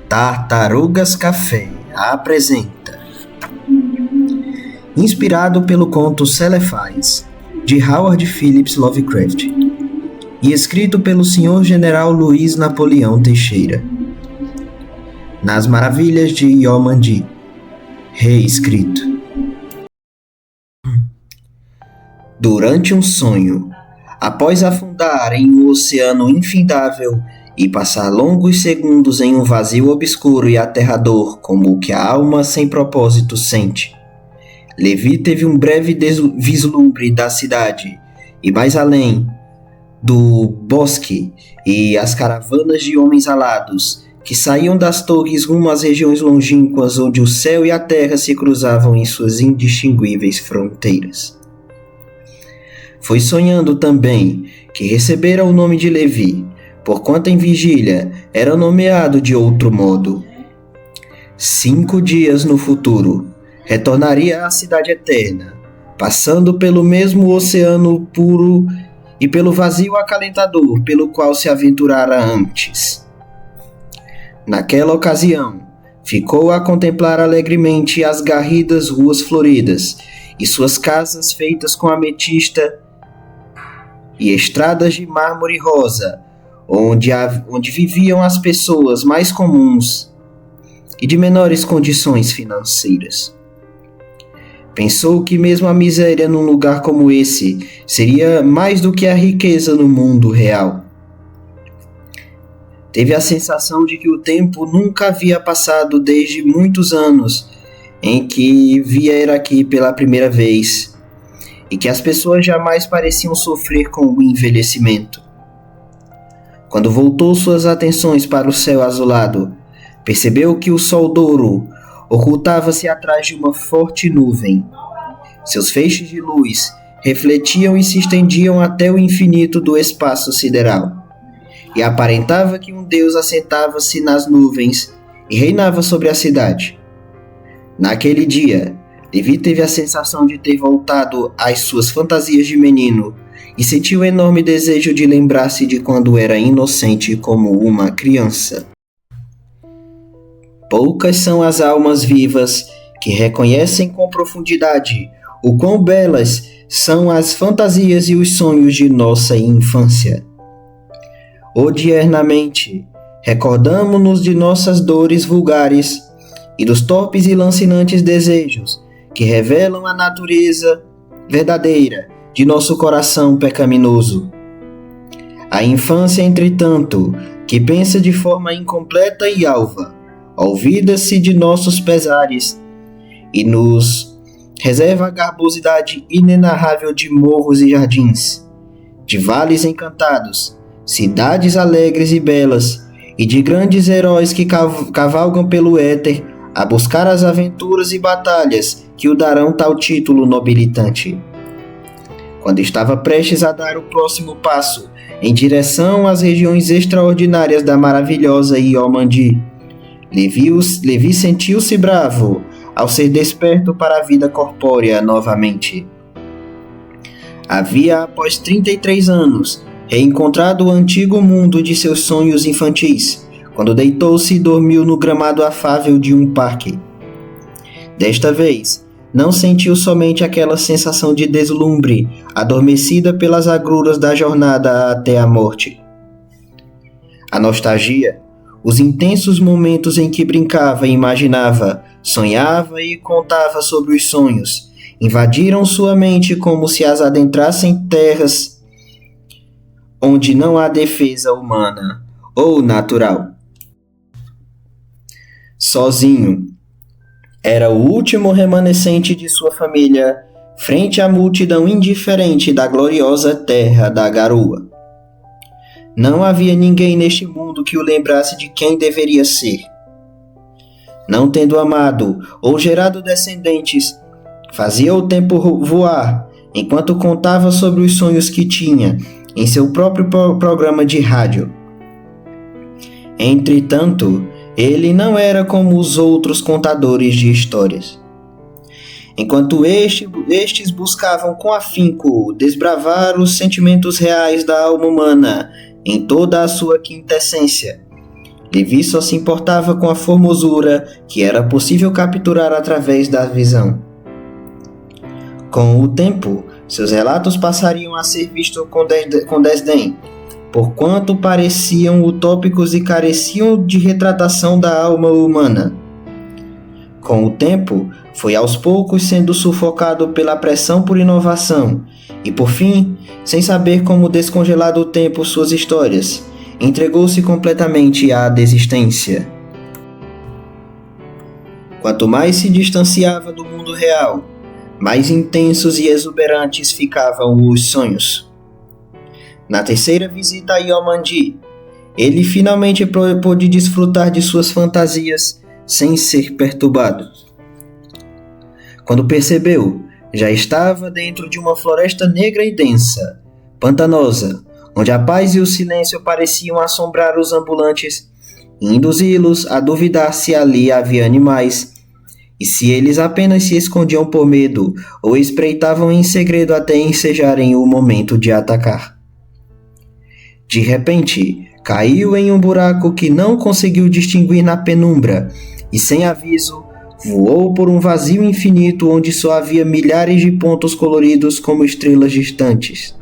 Tartarugas Café apresenta. Inspirado pelo conto Celefais, de Howard Phillips Lovecraft, e escrito pelo Sr. General Luiz Napoleão Teixeira. Nas Maravilhas de Iomandi, reescrito. Durante um sonho, após afundar em um oceano infindável e passar longos segundos em um vazio obscuro e aterrador como o que a alma sem propósito sente, Levi teve um breve vislumbre da cidade e mais além do bosque e as caravanas de homens alados que saíam das torres rumo às regiões longínquas onde o céu e a terra se cruzavam em suas indistinguíveis fronteiras. Foi sonhando também que recebera o nome de Levi, porquanto em vigília era nomeado de outro modo. 5 dias no futuro, retornaria à cidade eterna, passando pelo mesmo oceano puro e pelo vazio acalentador pelo qual se aventurara antes. Naquela ocasião, ficou a contemplar alegremente as garridas ruas floridas e suas casas feitas com ametista e estradas de mármore rosa, onde viviam as pessoas mais comuns e de menores condições financeiras. Pensou que mesmo a miséria num lugar como esse seria mais do que a riqueza no mundo real. Teve a sensação de que o tempo nunca havia passado desde muitos anos em que viera aqui pela primeira vez, e que as pessoas jamais pareciam sofrer com o envelhecimento. Quando voltou suas atenções para o céu azulado, percebeu que o sol douro ocultava-se atrás de uma forte nuvem. Seus feixes de luz refletiam e se estendiam até o infinito do espaço sideral, e aparentava que um deus assentava-se nas nuvens e reinava sobre a cidade. Naquele dia, Levi teve a sensação de ter voltado às suas fantasias de menino e sentiu um enorme desejo de lembrar-se de quando era inocente como uma criança. Poucas são as almas vivas que reconhecem com profundidade o quão belas são as fantasias e os sonhos de nossa infância. Odiernamente, recordamo-nos de nossas dores vulgares e dos torpes e lancinantes desejos que revelam a natureza verdadeira de nosso coração pecaminoso. A infância, entretanto, que pensa de forma incompleta e alva, olvida-se de nossos pesares e nos reserva a garbosidade inenarrável de morros e jardins, de vales encantados, cidades alegres e belas, e de grandes heróis que cavalgam pelo éter a buscar as aventuras e batalhas que o darão tal título nobilitante. Quando estava prestes a dar o próximo passo em direção às regiões extraordinárias da maravilhosa Iomandi, Levi sentiu-se bravo ao ser desperto para a vida corpórea novamente. Havia, após 33 anos, reencontrado o antigo mundo de seus sonhos infantis, quando deitou-se e dormiu no gramado afável de um parque. Desta vez, não sentiu somente aquela sensação de deslumbre, adormecida pelas agruras da jornada até a morte. A nostalgia, os intensos momentos em que brincava e imaginava, sonhava e contava sobre os sonhos, invadiram sua mente como se as adentrassem terras onde não há defesa humana ou natural. Sozinho, era o último remanescente de sua família frente à multidão indiferente da gloriosa terra da garoa. Não havia ninguém neste mundo que o lembrasse de quem deveria ser. Não tendo amado ou gerado descendentes, fazia o tempo voar enquanto contava sobre os sonhos que tinha em seu próprio programa de rádio. Entretanto, ele não era como os outros contadores de histórias. Enquanto estes buscavam com afinco desbravar os sentimentos reais da alma humana em toda a sua quintessência, Levi só se importava com a formosura que era possível capturar através da visão. Com o tempo, seus relatos passariam a ser vistos com desdém, porquanto pareciam utópicos e careciam de retratação da alma humana. Com o tempo, foi aos poucos sendo sufocado pela pressão por inovação e, por fim, sem saber como descongelar do tempo suas histórias, entregou-se completamente à desistência. Quanto mais se distanciava do mundo real, mais intensos e exuberantes ficavam os sonhos. Na terceira visita a Yomandi, ele finalmente pôde desfrutar de suas fantasias sem ser perturbado. Quando percebeu, já estava dentro de uma floresta negra e densa, pantanosa, onde a paz e o silêncio pareciam assombrar os ambulantes e induzi-los a duvidar se ali havia animais, e se eles apenas se escondiam por medo ou espreitavam em segredo até ensejarem o momento de atacar. De repente, caiu em um buraco que não conseguiu distinguir na penumbra e, sem aviso, voou por um vazio infinito onde só havia milhares de pontos coloridos como estrelas distantes.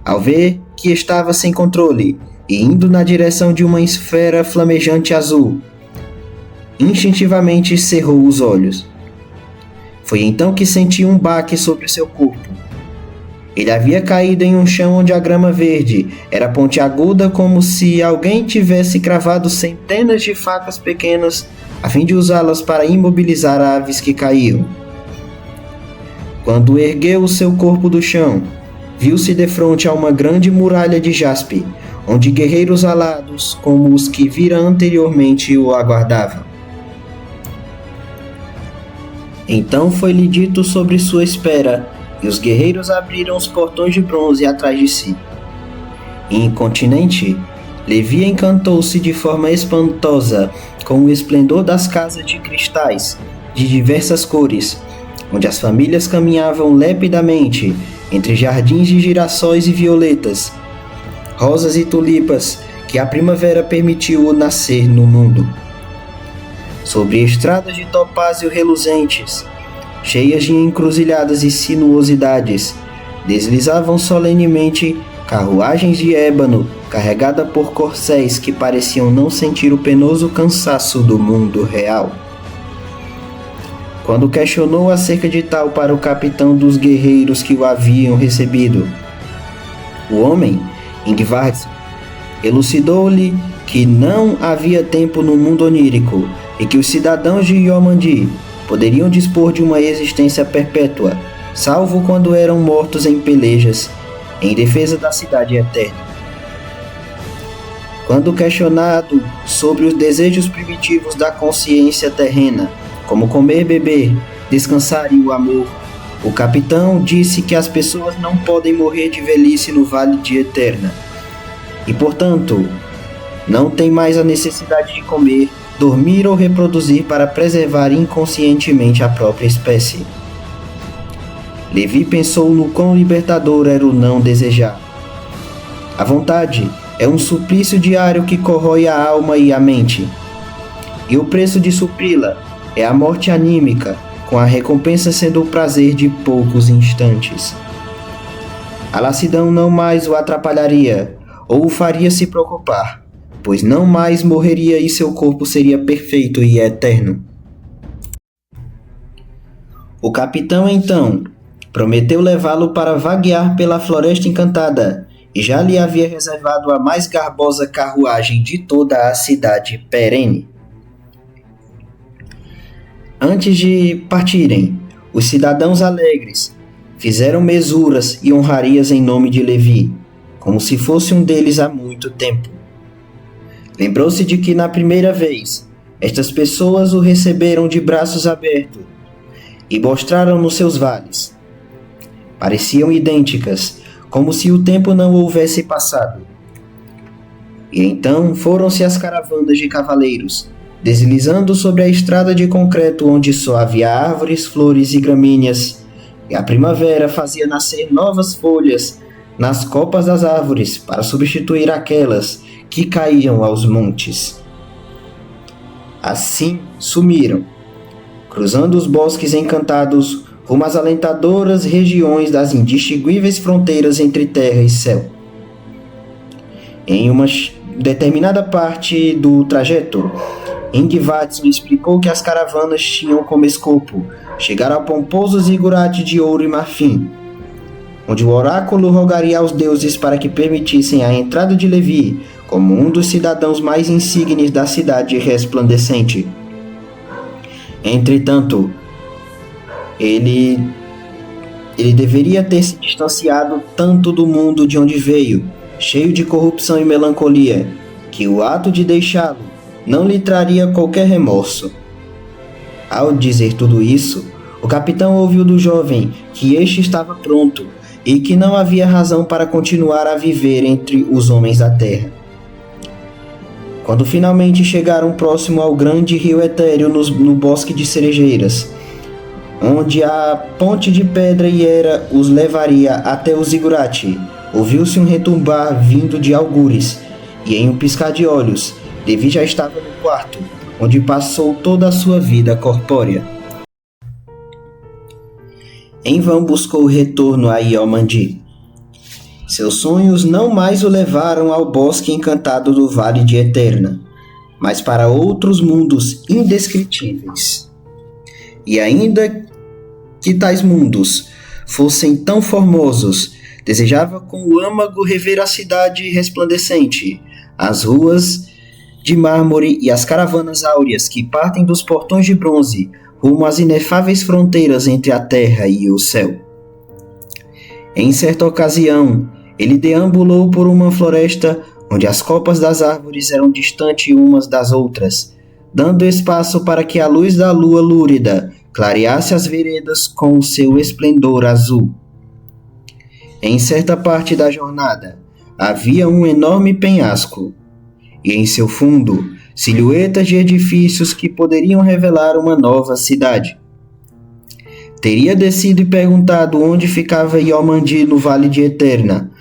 Ao ver que estava sem controle e indo na direção de uma esfera flamejante azul, instintivamente cerrou os olhos. Foi então que sentiu um baque sobre seu corpo. Ele havia caído em um chão onde a grama verde era pontiaguda como se alguém tivesse cravado centenas de facas pequenas a fim de usá-las para imobilizar aves que caíam. Quando ergueu o seu corpo do chão, viu-se defronte a uma grande muralha de jaspe, onde guerreiros alados como os que vira anteriormente o aguardavam. Então foi-lhe dito sobre sua espera, e os guerreiros abriram os portões de bronze atrás de si. Incontinente, Levi encantou-se de forma espantosa com o esplendor das casas de cristais, de diversas cores, onde as famílias caminhavam lepidamente entre jardins de girassóis e violetas, rosas e tulipas que a primavera permitiu nascer no mundo. Sobre estradas de topázio reluzentes, cheias de encruzilhadas e sinuosidades, deslizavam solenemente carruagens de ébano carregada por corcéis que pareciam não sentir o penoso cansaço do mundo real. Quando questionou acerca de tal para o capitão dos guerreiros que o haviam recebido, o homem, Ingvar, elucidou-lhe que não havia tempo no mundo onírico e que os cidadãos de Yomandi poderiam dispor de uma existência perpétua, salvo quando eram mortos em pelejas, em defesa da cidade eterna. Quando questionado sobre os desejos primitivos da consciência terrena, como comer, beber, descansar e o amor, o capitão disse que as pessoas não podem morrer de velhice no Vale de Eterna, e portanto, não tem mais a necessidade de comer, dormir ou reproduzir para preservar inconscientemente a própria espécie. Levi pensou no quão libertador era o não desejar. A vontade é um suplício diário que corrói a alma e a mente, e o preço de supri-la é a morte anímica, com a recompensa sendo o prazer de poucos instantes. A lassidão não mais o atrapalharia, ou o faria se preocupar, pois não mais morreria e seu corpo seria perfeito e eterno. O capitão, então, prometeu levá-lo para vaguear pela floresta encantada, e já lhe havia reservado a mais garbosa carruagem de toda a cidade perene. Antes de partirem, os cidadãos alegres fizeram mesuras e honrarias em nome de Levi, como se fosse um deles há muito tempo. Lembrou-se de que na primeira vez, estas pessoas o receberam de braços abertos e mostraram nos seus vales. Pareciam idênticas, como se o tempo não houvesse passado. E então foram-se as caravanas de cavaleiros, deslizando sobre a estrada de concreto onde só havia árvores, flores e gramíneas, e a primavera fazia nascer novas folhas nas copas das árvores para substituir aquelas que caíam aos montes. Assim sumiram, cruzando os bosques encantados rumo às alentadoras regiões das indistinguíveis fronteiras entre terra e céu. Em uma determinada parte do trajeto, Ingvatson explicou que as caravanas tinham como escopo chegar ao pomposo zigurate de ouro e marfim, onde o oráculo rogaria aos deuses para que permitissem a entrada de Levi como um dos cidadãos mais insígnes da cidade resplandecente. Entretanto, ele deveria ter se distanciado tanto do mundo de onde veio, cheio de corrupção e melancolia, que o ato de deixá-lo não lhe traria qualquer remorso. Ao dizer tudo isso, o capitão ouviu do jovem que este estava pronto e que não havia razão para continuar a viver entre os homens da terra. Quando finalmente chegaram próximo ao grande rio etéreo no bosque de cerejeiras, onde a ponte de pedra e era os levaria até o zigurate, ouviu-se um retumbar vindo de algures, e em um piscar de olhos, Levi já estava no quarto, onde passou toda a sua vida corpórea. Em vão buscou retorno a Iomandy. Seus sonhos não mais o levaram ao bosque encantado do Vale de Eterna, mas para outros mundos indescritíveis. E ainda que tais mundos fossem tão formosos, desejava com o âmago rever a cidade resplandecente, as ruas de mármore e as caravanas áureas que partem dos portões de bronze rumo às inefáveis fronteiras entre a terra e o céu. Em certa ocasião, ele deambulou por uma floresta onde as copas das árvores eram distantes umas das outras, dando espaço para que a luz da lua lúrida clareasse as veredas com o seu esplendor azul. Em certa parte da jornada, havia um enorme penhasco, e em seu fundo, silhuetas de edifícios que poderiam revelar uma nova cidade. Teria descido e perguntado onde ficava Iomandy no Vale de Eterna,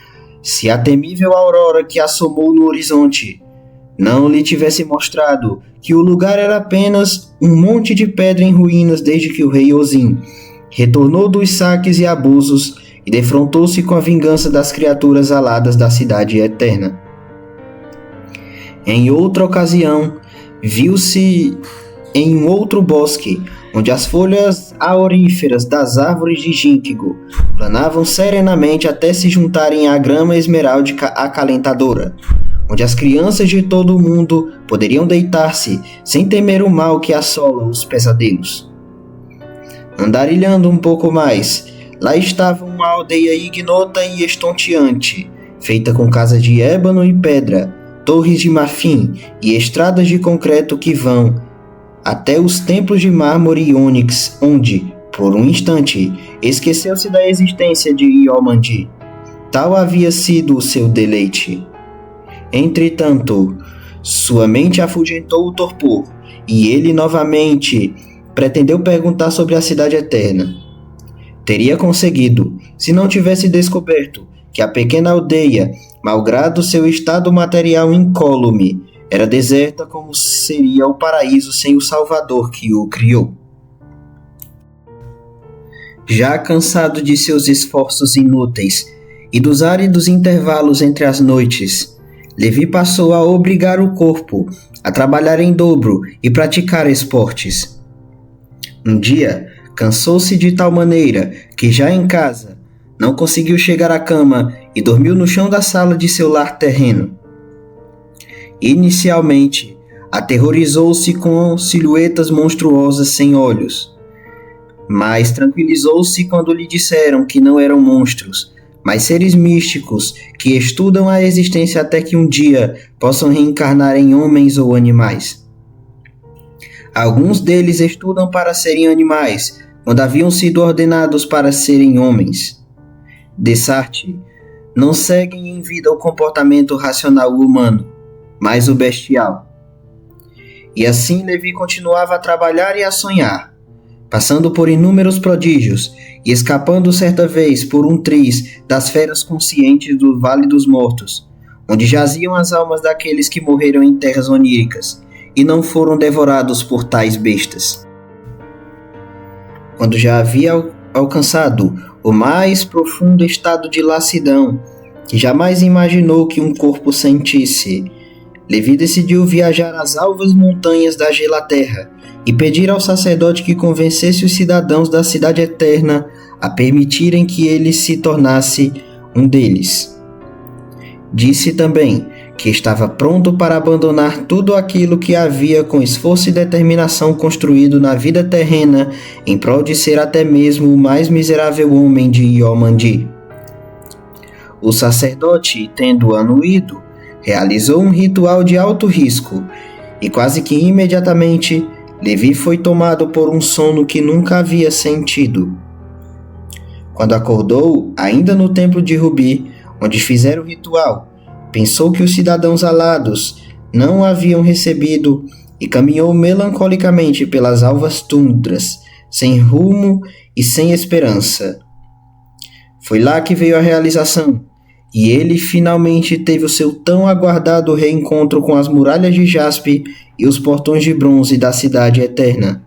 se a temível aurora que assomou no horizonte não lhe tivesse mostrado que o lugar era apenas um monte de pedra em ruínas desde que o rei Ozin retornou dos saques e abusos e defrontou-se com a vingança das criaturas aladas da cidade eterna. Em outra ocasião, viu-se em um outro bosque, onde as folhas auríferas das árvores de ginkgo planavam serenamente até se juntarem à grama esmeráldica acalentadora, onde as crianças de todo o mundo poderiam deitar-se sem temer o mal que assola os pesadelos. Andarilhando um pouco mais, lá estava uma aldeia ignota e estonteante, feita com casas de ébano e pedra, torres de marfim e estradas de concreto que vão até os templos de mármore e ônix, onde, por um instante, esqueceu-se da existência de Iomandy. Tal havia sido o seu deleite. Entretanto, sua mente afugentou o torpor, e ele novamente pretendeu perguntar sobre a cidade eterna. Teria conseguido, se não tivesse descoberto que a pequena aldeia, malgrado seu estado material incólume, era deserta como seria o paraíso sem o Salvador que o criou. Já cansado de seus esforços inúteis e dos áridos intervalos entre as noites, Levi passou a obrigar o corpo a trabalhar em dobro e praticar esportes. Um dia, cansou-se de tal maneira que já em casa não conseguiu chegar à cama e dormiu no chão da sala de seu lar terreno. Inicialmente, aterrorizou-se com silhuetas monstruosas sem olhos, mas tranquilizou-se quando lhe disseram que não eram monstros, mas seres místicos que estudam a existência até que um dia possam reencarnar em homens ou animais. Alguns deles estudam para serem animais, quando haviam sido ordenados para serem homens. Dessarte, não seguem em vida o comportamento racional humano, mas o bestial. E assim Levi continuava a trabalhar e a sonhar, passando por inúmeros prodígios e escapando certa vez por um triz das feras conscientes do Vale dos Mortos, onde jaziam as almas daqueles que morreram em terras oníricas e não foram devorados por tais bestas. Quando já havia alcançado o mais profundo estado de lassidão que jamais imaginou que um corpo sentisse, Levi decidiu viajar às alvas montanhas da Gelaterra e pedir ao sacerdote que convencesse os cidadãos da Cidade Eterna a permitirem que ele se tornasse um deles. Disse também que estava pronto para abandonar tudo aquilo que havia com esforço e determinação construído na vida terrena em prol de ser até mesmo o mais miserável homem de Yomandi. O sacerdote, tendo anuído, realizou um ritual de alto risco e quase que imediatamente Levi foi tomado por um sono que nunca havia sentido. Quando acordou, ainda no templo de Rubi, onde fizeram o ritual, pensou que os cidadãos alados não o haviam recebido e caminhou melancolicamente pelas alvas tundras, sem rumo e sem esperança. Foi lá que veio a realização, e ele finalmente teve o seu tão aguardado reencontro com as muralhas de jaspe e os portões de bronze da Cidade Eterna.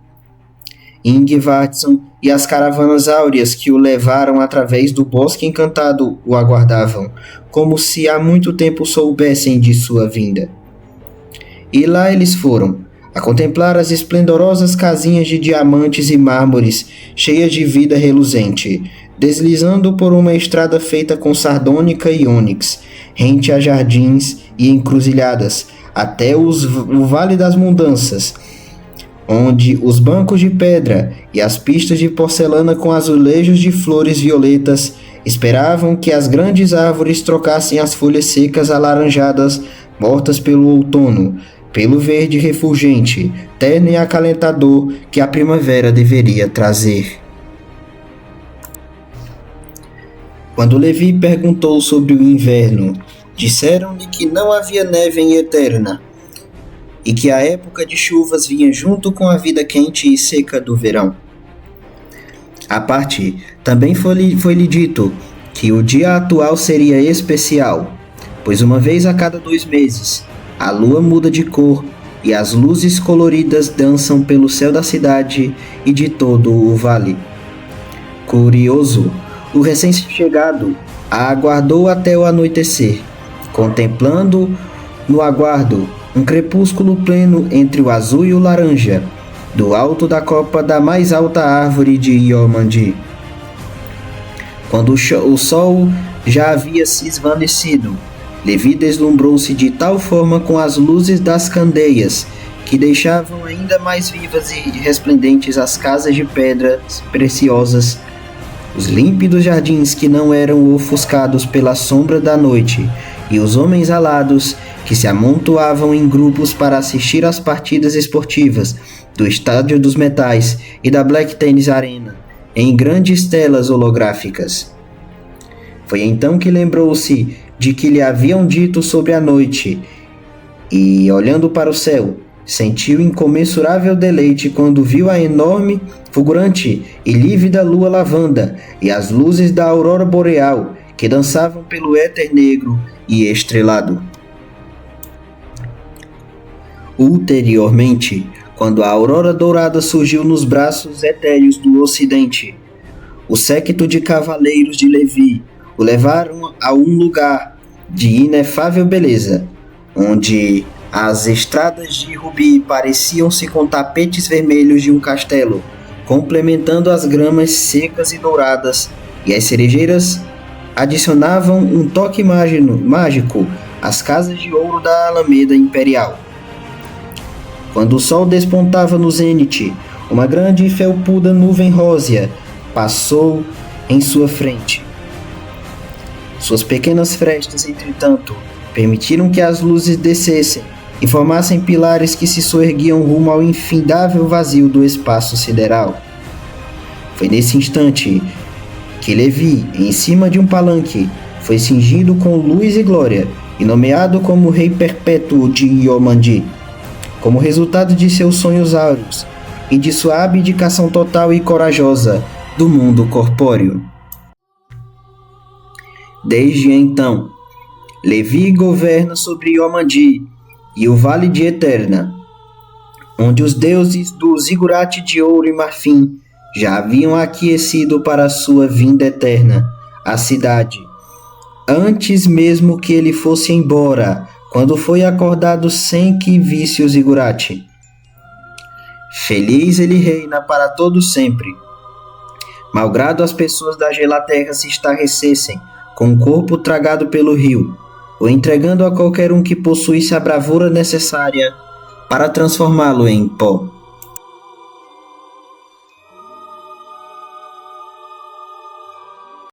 Ingvardsson e as caravanas áureas que o levaram através do bosque encantado o aguardavam, como se há muito tempo soubessem de sua vinda. E lá eles foram, a contemplar as esplendorosas casinhas de diamantes e mármores, cheias de vida reluzente, deslizando por uma estrada feita com sardônica e ônix, rente a jardins e encruzilhadas, até o Vale das Mudanças, onde os bancos de pedra e as pistas de porcelana com azulejos de flores violetas esperavam que as grandes árvores trocassem as folhas secas alaranjadas mortas pelo outono, pelo verde refulgente, terno e acalentador que a primavera deveria trazer. Quando Levi perguntou sobre o inverno, disseram-lhe que não havia neve em Eterna, e que a época de chuvas vinha junto com a vida quente e seca do verão. À parte, também foi-lhe dito que o dia atual seria especial, pois uma vez a cada 2 meses, a lua muda de cor e as luzes coloridas dançam pelo céu da cidade e de todo o vale. Curioso, o recém-chegado a aguardou até o anoitecer, contemplando no aguardo um crepúsculo pleno entre o azul e o laranja, do alto da copa da mais alta árvore de Yomandi. Quando o sol já havia se esvanecido, Levi deslumbrou-se de tal forma com as luzes das candeias, que deixavam ainda mais vivas e resplendentes as casas de pedras preciosas, os límpidos jardins que não eram ofuscados pela sombra da noite, e os homens alados que se amontoavam em grupos para assistir às partidas esportivas do Estádio dos Metais e da Black Tennis Arena, em grandes telas holográficas. Foi então que lembrou-se de que lhe haviam dito sobre a noite, e, olhando para o céu, sentiu incomensurável deleite quando viu a enorme, fulgurante e lívida lua lavanda e as luzes da aurora boreal que dançavam pelo éter negro e estrelado. Ulteriormente, quando a aurora dourada surgiu nos braços etéreos do ocidente, o séquito de cavaleiros de Levi o levaram a um lugar de inefável beleza, onde as estradas de Rubi pareciam-se com tapetes vermelhos de um castelo, complementando as gramas secas e douradas, e as cerejeiras adicionavam um toque mágico às casas de ouro da Alameda Imperial. Quando o sol despontava no zênite, uma grande e felpuda nuvem rósea passou em sua frente. Suas pequenas frestas, entretanto, permitiram que as luzes descessem e formassem pilares que se soerguiam rumo ao infindável vazio do espaço sideral. Foi nesse instante que Levi, em cima de um palanque, foi cingido com luz e glória e nomeado como Rei Perpétuo de Yomandi. Como resultado de seus sonhos áureos, e de sua abdicação total e corajosa do mundo corpóreo. Desde então, Levi governa sobre Yomandi e o Vale de Eterna, onde os deuses do zigurate de ouro e marfim já haviam aquecido para sua vinda eterna a cidade, antes mesmo que ele fosse embora, quando foi acordado sem que visse o zigurate. Feliz ele reina para todo sempre. Malgrado as pessoas da Gelaterra se estarrecessem com o corpo tragado pelo rio, ou entregando a qualquer um que possuísse a bravura necessária para transformá-lo em pó.